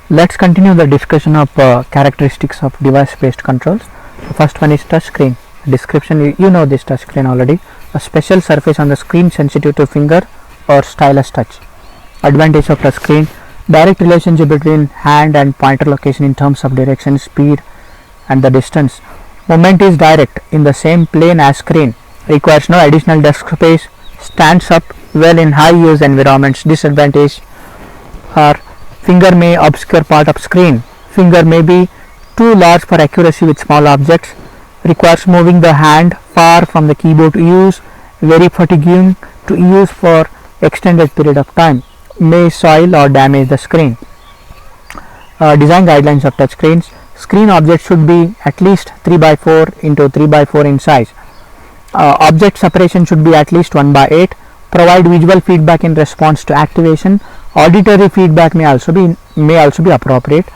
Let's continue the discussion of characteristics of device-based controls. The first one is touch screen. Description, you know this touch screen already. A special surface on the screen sensitive to finger or stylus touch. Advantage of touch screen: direct relationship between hand and pointer location in terms of direction, speed and the distance. Movement is direct in the same plane as screen. Requires no additional desk space. Stands up well in high use environments. Disadvantage are: finger may obscure part of screen. Finger may be too large for accuracy with small objects. Requires moving the hand far from the keyboard to use. Very fatiguing to use for extended period of time. May soil or damage the screen. Design guidelines of touchscreens: screen object should be at least 3x4 into 3x4 in size. Object separation should be at least 1/8. Provide visual feedback in response to activation. Auditory feedback may also be appropriate.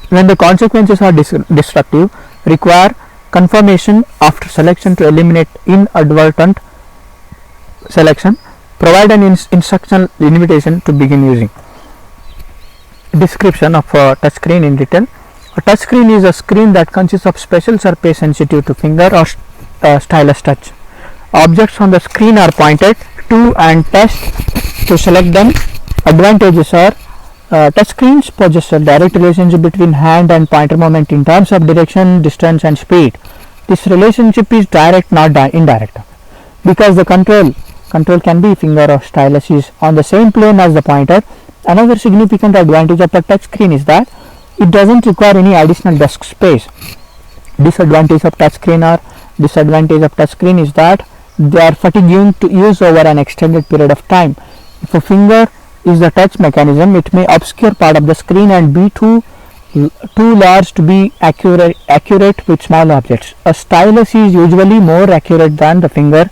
When the consequences are destructive, require confirmation after selection to eliminate inadvertent selection. Provide an instructional invitation to begin using. Description of a touchscreen in detail. A touchscreen is a screen that consists of special surface sensitive to finger or stylus touch. Objects on the screen are pointed to and touched to select them. Advantages are: touchscreens possess a direct relationship between hand and pointer movement in terms of direction, distance and speed. This relationship is direct, not indirect. Because the control can be finger or stylus is on the same plane as the pointer. Another significant advantage of a touchscreen is that it doesn't require any additional desk space. Disadvantage of touchscreen is that they are fatiguing to use over an extended period of time. If a finger is the touch mechanism, it may obscure part of the screen and be too large to be accurate with small objects. A stylus is usually more accurate than the finger.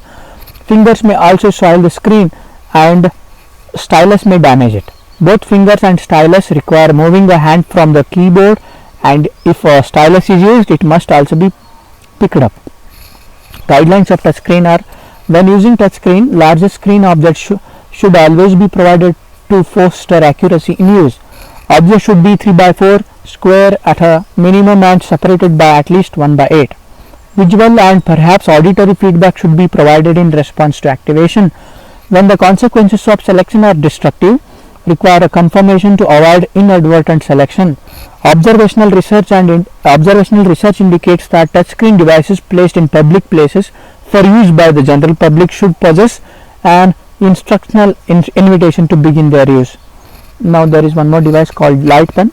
Fingers may also soil the screen and stylus may damage it. Both fingers and stylus require moving the hand from the keyboard, and if a stylus is used, it must also be picked up. Guidelines of touchscreen are: when using touchscreen, larger screen objects should always be provided to foster accuracy in use. Objects should be 3x4 square at a minimum and separated by at least 1/8. Visual and perhaps auditory feedback should be provided in response to activation. When the consequences of selection are destructive, require a confirmation to avoid inadvertent selection. Observational research indicates that touchscreen devices placed in public places for use by the general public should possess an instructional invitation to begin their use. Now there is one more device called light pen.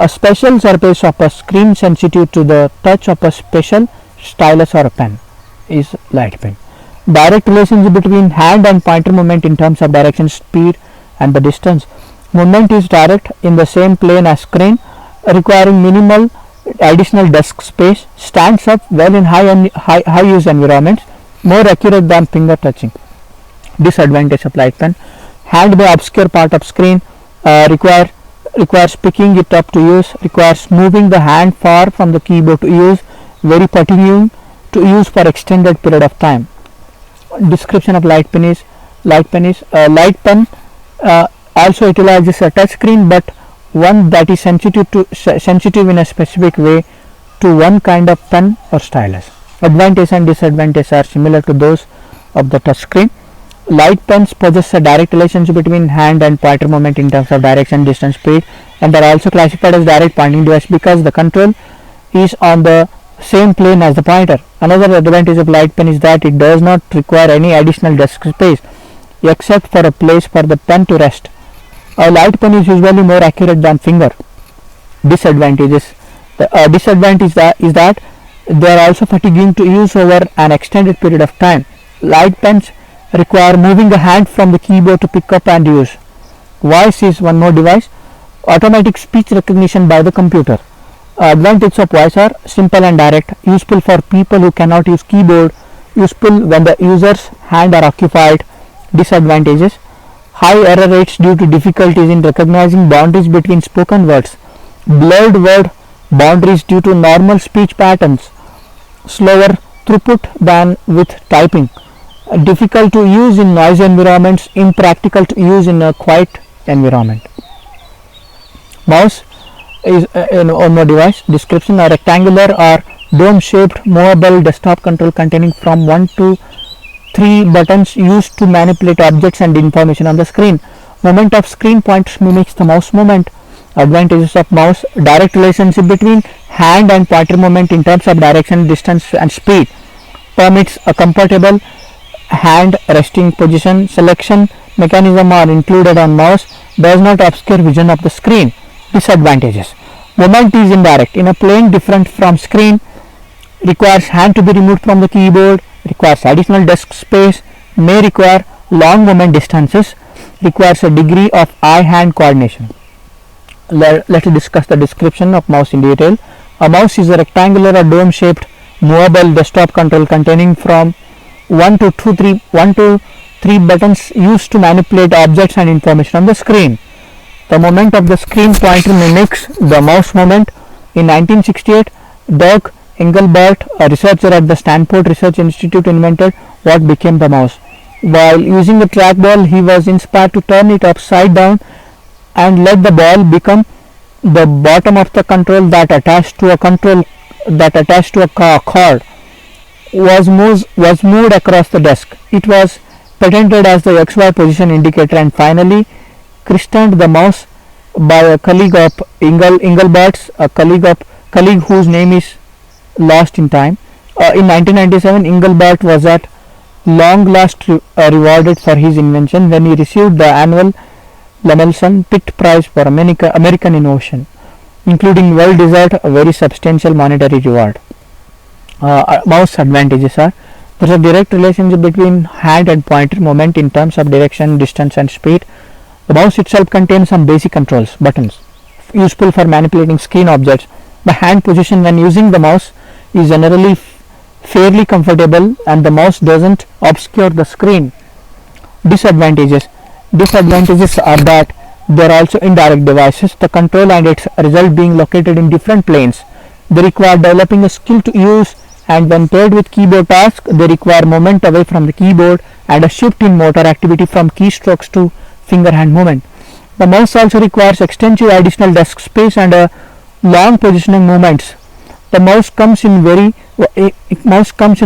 A special surface of a screen sensitive to the touch of a special stylus or a pen is light pen. Direct relationship between hand and pointer movement in terms of direction, speed and the distance. Movement is direct in the same plane as screen, requiring minimal additional desk space. Stands up well in high use environments. More accurate than finger touching. Disadvantage of light pen: hand may obscure part of screen. Requires picking it up to use. Requires moving the hand far from the keyboard to use. Very fatiguing to use for extended period of time. Description of light pen is: light pen also utilizes a touch screen, but one that is sensitive in a specific way to one kind of pen or stylus. Advantages and disadvantages are similar to those of the touch screen. Light pens possess a direct relationship between hand and pointer movement in terms of direction, distance, speed, and are also classified as direct pointing device because the control is on the same plane as the pointer. Another advantage of light pen is that it does not require any additional desk space except for a place for the pen to rest. A light pen is usually more accurate than finger. Disadvantage is that they are also fatiguing to use over an extended period of time. Light pens require moving the hand from the keyboard to pick up and use. Voice is one more device. Automatic speech recognition by the computer. Advantages of voice are: simple and direct, useful for people who cannot use keyboard, useful when the user's hand are occupied. Disadvantages: high error rates due to difficulties in recognizing boundaries between spoken words, blurred word boundaries due to normal speech patterns, slower throughput than with typing, difficult to use in noisy environments, impractical to use in a quiet environment. Mouse is on the device. Description: a rectangular or dome shaped movable desktop control containing from 1 to 3 buttons used to manipulate objects and information on the screen. Movement of screen pointers mimics the mouse movement. Advantages of mouse: direct relationship between hand and pointer movement in terms of direction, distance and speed. Permits a comfortable hand resting position. Selection mechanism are included on mouse. Does not obscure vision of the screen. Disadvantages: movement is indirect. In a plane different from screen, requires hand to be removed from the keyboard, requires additional desk space, may require long movement distances, requires a degree of eye-hand coordination. Let's discuss the description of mouse in detail. A mouse is a rectangular or dome-shaped movable desktop control containing from 1 to 3 buttons used to manipulate objects and information on the screen. The movement of the screen pointer mimics the mouse movement. In 1968, Dirk Engelbart, a researcher at the Stanford Research Institute, invented what became the mouse. While using the trackball, he was inspired to turn it upside down and let the ball become the bottom of the control that attached to a cord was moved across the desk. It was patented as the XY position indicator and finally christened the mouse by a colleague of Engelbart's, a colleague whose name is lost in time. In 1997, Engelbart was at long last rewarded for his invention when he received the annual Lemelson Pitt Prize for American innovation, including well-deserved a very substantial monetary reward. Mouse advantages are: there is a direct relationship between hand and pointer movement in terms of direction, distance and speed. The mouse itself contains some basic controls, buttons, useful for manipulating screen objects. The hand position when using the mouse is generally fairly comfortable and the mouse doesn't obscure the screen. Disadvantages are that they are also indirect devices, the control and its result being located in different planes. They require developing a skill to use, and when paired with keyboard tasks, they require movement away from the keyboard and a shift in motor activity from keystrokes to finger hand movement. The mouse also requires extensive additional desk space and long positioning movements. The mouse comes in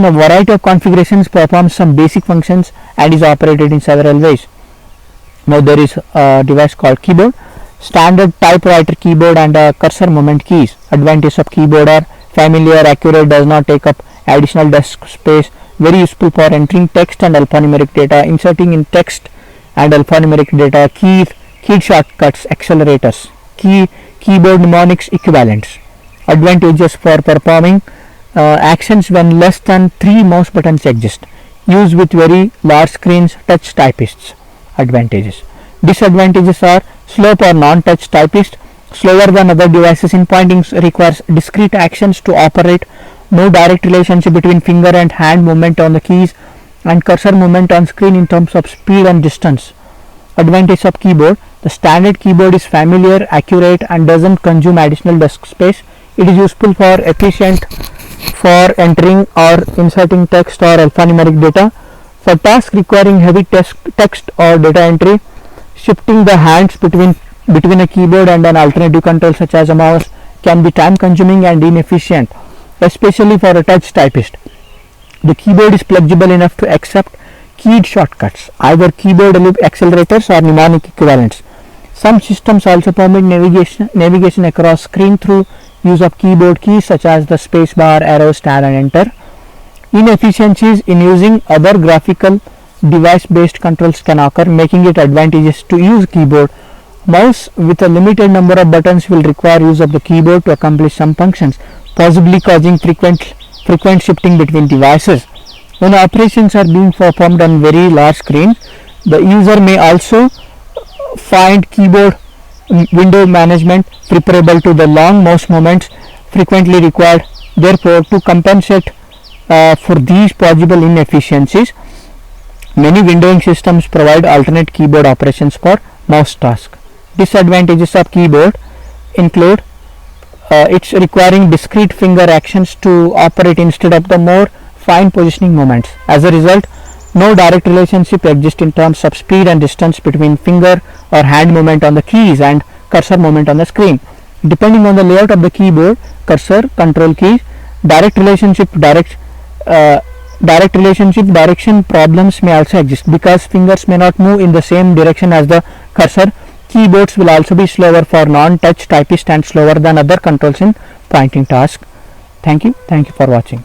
a variety of configurations, performs some basic functions and is operated in several ways. Now there is a device called keyboard, standard typewriter keyboard and cursor movement keys. Advantages of keyboard are: familiar, accurate, does not take up additional desk space, very useful for entering text and alphanumeric data, inserting in text and alphanumeric data, key shortcuts, accelerators, keyboard mnemonics equivalents. Advantages: for performing actions when less than 3 mouse buttons exist, used with very large screens, touch typists. Advantages. Disadvantages are: slow for non-touch typist, slower than other devices in pointing, requires discrete actions to operate, no direct relationship between finger and hand movement on the keys and cursor movement on screen in terms of speed and distance. Advantage of keyboard: the standard keyboard is familiar, accurate and doesn't consume additional desk space. It is useful for efficient for entering or inserting text or alphanumeric data. For tasks requiring heavy text or data entry, shifting the hands between a keyboard and an alternative control such as a mouse can be time consuming and inefficient, especially for a touch typist. The keyboard is flexible enough to accept keyed shortcuts, either keyboard accelerators or mnemonic equivalents. Some systems also permit navigation across screen through use of keyboard keys such as the spacebar, arrow, star and enter. Inefficiencies in using other graphical device-based controls can occur, making it advantageous to use keyboard. Mouse with a limited number of buttons will require use of the keyboard to accomplish some functions, possibly causing frequent shifting between devices. When operations are being performed on very large screens, the user may also find keyboard window management preferable to the long mouse movements frequently required. Therefore, to compensate for these possible inefficiencies, many windowing systems provide alternate keyboard operations for mouse tasks. Disadvantages of keyboard include it's requiring discrete finger actions to operate instead of the more fine positioning movements. As a result, no direct relationship exists in terms of speed and distance between finger or hand movement on the keys and cursor movement on the screen. Depending on the layout of the keyboard, cursor, control keys, direct relationship direction problems may also exist. Because fingers may not move in the same direction as the cursor, keyboards will also be slower for non-touch typists and slower than other controls in pointing task. Thank you for watching.